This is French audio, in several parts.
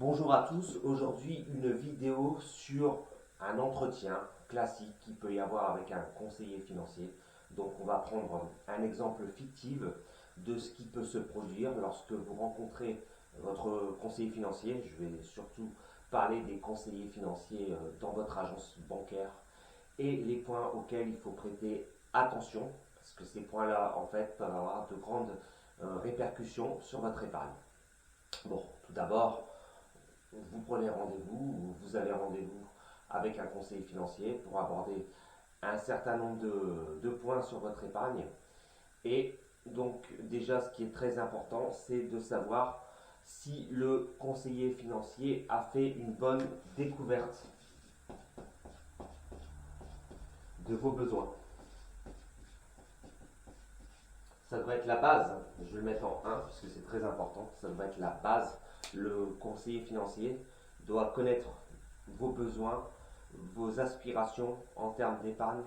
Bonjour à tous, aujourd'hui une vidéo sur un entretien classique qu'il peut y avoir avec un conseiller financier. Donc on va prendre un exemple fictif de ce qui peut se produire lorsque vous rencontrez votre conseiller financier. Je vais surtout parler des conseillers financiers dans votre agence bancaire et les points auxquels il faut prêter attention parce que ces points-là en fait peuvent avoir de grandes répercussions sur votre épargne. Bon, tout d'abord, vous prenez rendez-vous ou vous avez rendez-vous avec un conseiller financier pour aborder un certain nombre de points sur votre épargne. Et donc déjà, ce qui est très important, c'est de savoir si le conseiller financier a fait une bonne découverte de vos besoins. Ça doit être la base, je vais le mettre en 1 parce que c'est très important, ça doit être la base. Le conseiller financier doit connaître vos besoins, vos aspirations en termes d'épargne.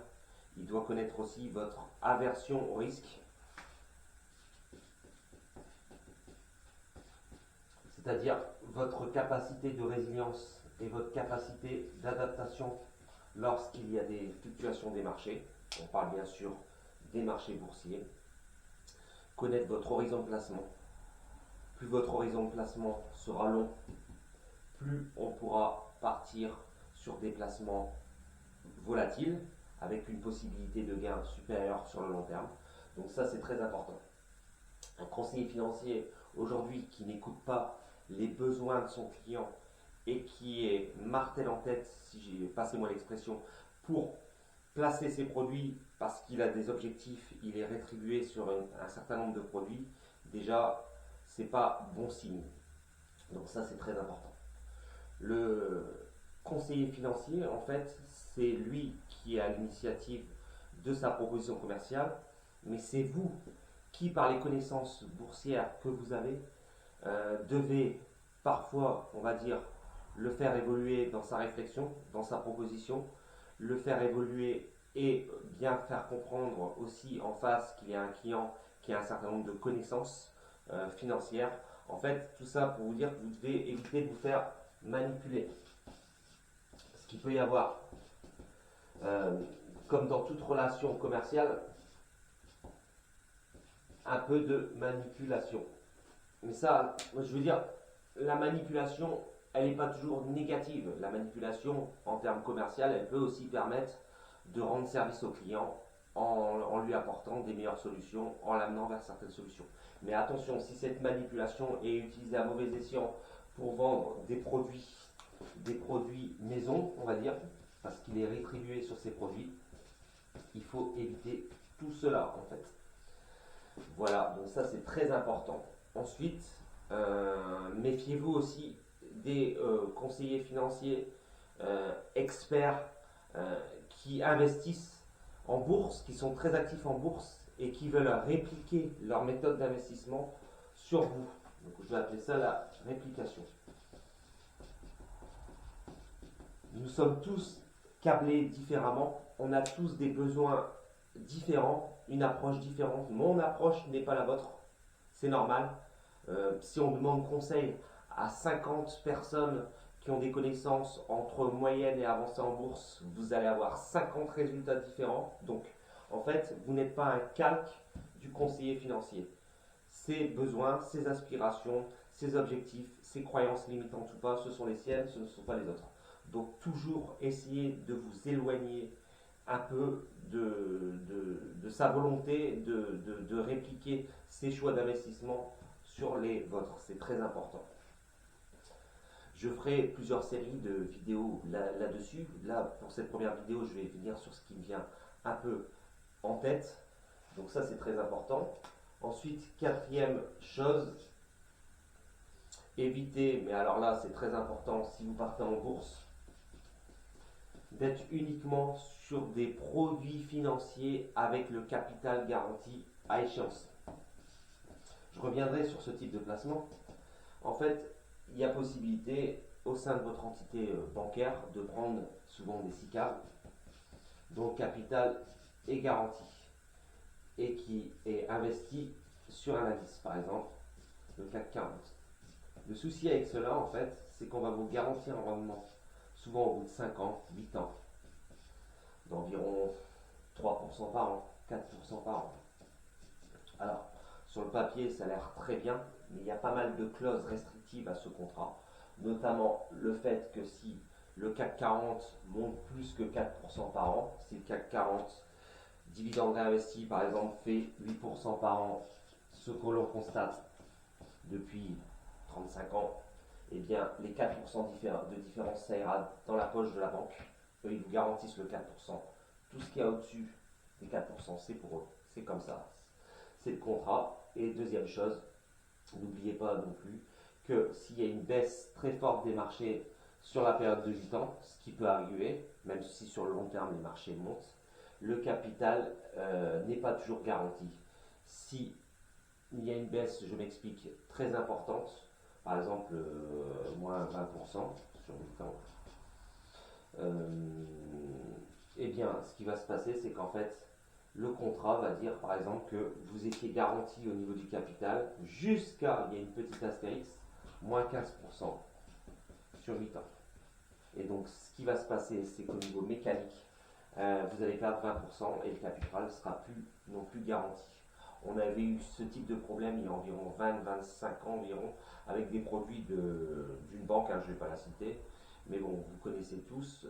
Il doit connaître aussi votre aversion au risque, c'est-à-dire votre capacité de résilience et votre capacité d'adaptation lorsqu'il y a des fluctuations des marchés. On parle bien sûr des marchés boursiers. Connaître votre horizon de placement. Plus votre horizon de placement sera long, plus on pourra partir sur des placements volatiles avec une possibilité de gain supérieure sur le long terme. Donc ça, c'est très important. Un conseiller financier aujourd'hui qui n'écoute pas les besoins de son client et qui est martel en tête, si j'ai passez-moi l'expression, pour placer ses produits parce qu'il a des objectifs, il est rétribué sur un certain nombre de produits, déjà, c'est pas bon signe. Donc ça, c'est très important. Le conseiller financier, en fait, c'est lui qui est à l'initiative de sa proposition commerciale, mais c'est vous qui, par les connaissances boursières que vous avez, devez parfois, on va dire, le faire évoluer dans sa réflexion, dans sa proposition, le faire évoluer et bien faire comprendre aussi en face qu'il y a un client qui a un certain nombre de connaissances financières. En fait, tout ça pour vous dire que vous devez éviter de vous faire manipuler. Ce qu'il peut y avoir, euh, comme dans toute relation commerciale, un peu de manipulation. Mais ça, je veux dire, la manipulation, elle n'est pas toujours négative. La manipulation, en termes commerciaux, elle peut aussi permettre de rendre service au client en lui apportant des meilleures solutions, en l'amenant vers certaines solutions. Mais attention, si cette manipulation est utilisée à mauvais escient pour vendre des produits maison, on va dire, parce qu'il est rétribué sur ces produits, il faut éviter tout cela en fait. Voilà, donc ça c'est très important. Ensuite, méfiez-vous aussi des conseillers financiers experts qui investissent en bourse, qui sont très actifs en bourse et qui veulent répliquer leur méthode d'investissement sur vous. Donc je vais appeler ça la réplication. Nous sommes tous câblés différemment, on a tous des besoins différents, une approche différente. Mon approche n'est pas la vôtre, c'est normal. Si on demande conseil à 50 personnes qui ont des connaissances entre moyenne et avancée en bourse, vous allez avoir 50 résultats différents. Donc, en fait, vous n'êtes pas un calque du conseiller financier. Ses besoins, ses aspirations, ses objectifs, ses croyances limitantes ou pas, ce sont les siennes, ce ne sont pas les autres. Donc, toujours essayer de vous éloigner un peu de sa volonté de répliquer ses choix d'investissement sur les vôtres. C'est très important. Je ferai plusieurs séries de vidéos là-dessus. Là, pour cette première vidéo, je vais venir sur ce qui me vient un peu en tête. Donc ça, c'est très important. Ensuite, quatrième chose, évitez, mais alors là, c'est très important si vous partez en bourse, d'être uniquement sur des produits financiers avec le capital garanti à échéance. Je reviendrai sur ce type de placement. En fait, il y a possibilité au sein de votre entité bancaire de prendre souvent des SICAV dont le capital est garanti et qui est investi sur un indice, par exemple le CAC 40. Le souci avec cela, en fait, c'est qu'on va vous garantir un rendement, souvent au bout de 5 ans, 8 ans, d'environ 3% par an, 4% par an. Alors, sur le papier, ça a l'air très bien, mais il y a pas mal de clauses restrictives à ce contrat, notamment le fait que si le CAC 40 monte plus que 4% par an, si le CAC 40 dividende réinvesti par exemple fait 8% par an, ce que l'on constate depuis 35 ans, eh bien les 4% de différence, ça ira dans la poche de la banque. Eux, ils vous garantissent le 4%. Tout ce qui est au-dessus des 4%, c'est pour eux. C'est comme ça. C'est le contrat. Et deuxième chose, n'oubliez pas non plus que s'il y a une baisse très forte des marchés sur la période de 8 ans, ce qui peut arriver, même si sur le long terme les marchés montent, le capital n'est pas toujours garanti. Si il y a une baisse, je m'explique, très importante, par exemple moins 20% sur 8 ans, eh bien ce qui va se passer, c'est qu'en fait, le contrat va dire par exemple que vous étiez garanti au niveau du capital jusqu'à, il y a une petite astérix, moins 15% sur 8 ans. Et donc ce qui va se passer, c'est qu'au niveau mécanique, vous allez perdre 20% et le capital ne sera plus non plus garanti. On avait eu ce type de problème il y a environ 20-25 ans environ avec des produits d'une banque, hein, je ne vais pas la citer, mais bon, vous connaissez tous,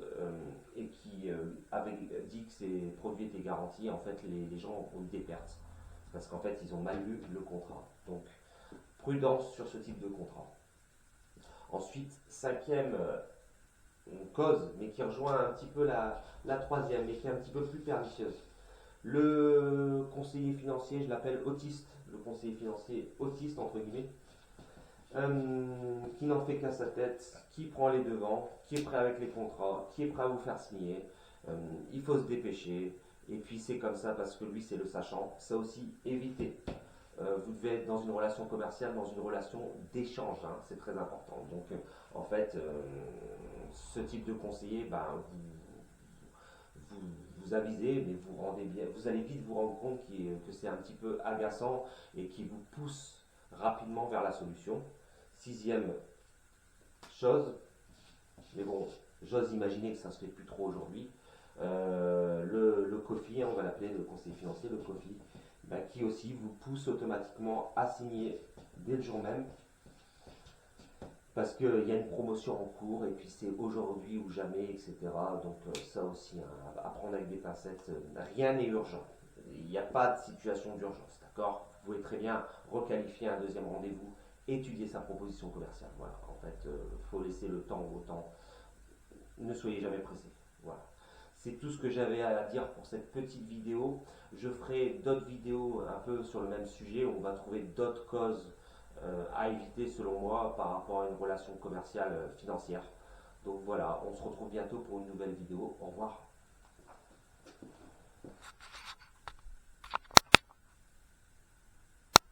et qui avait dit que ces produits étaient garantis. En fait, les gens ont eu des pertes parce qu'en fait, ils ont mal lu le contrat. Donc, prudence sur ce type de contrat. Ensuite, cinquième cause, mais qui rejoint un petit peu la troisième, mais qui est un petit peu plus pernicieuse. Le conseiller financier, je l'appelle autiste, le conseiller financier autiste entre guillemets, qui n'en fait qu'à sa tête, qui prend les devants, qui est prêt avec les contrats, qui est prêt à vous faire signer. Il faut se dépêcher, et puis c'est comme ça parce que lui c'est le sachant. Ça aussi, évitez. Vous devez être dans une relation commerciale, dans une relation d'échange, hein, c'est très important. Donc en fait, ce type de conseiller, ben, vous avisez, mais vous rendez bien, vous allez vite vous rendre compte que c'est un petit peu agaçant et qui vous pousse rapidement vers la solution. Sixième chose, mais bon, j'ose imaginer que ça ne se fait plus trop aujourd'hui, le COFI, on va l'appeler le conseiller financier, le COFI, ben, qui aussi vous pousse automatiquement à signer dès le jour même, parce qu'il y a une promotion en cours et puis c'est aujourd'hui ou jamais, etc. Donc ça aussi, hein, à prendre avec des pincettes, rien n'est urgent. Il n'y a pas de situation d'urgence, d'accord? Vous pouvez très bien requalifier un deuxième rendez-vous, étudier sa proposition commerciale. Voilà, en fait, il faut laisser le temps au temps. Ne soyez jamais pressé. Voilà. C'est tout ce que j'avais à dire pour cette petite vidéo. Je ferai d'autres vidéos un peu sur le même sujet. On va trouver d'autres causes à éviter selon moi par rapport à une relation commerciale financière. Donc voilà, on se retrouve bientôt pour une nouvelle vidéo. Au revoir.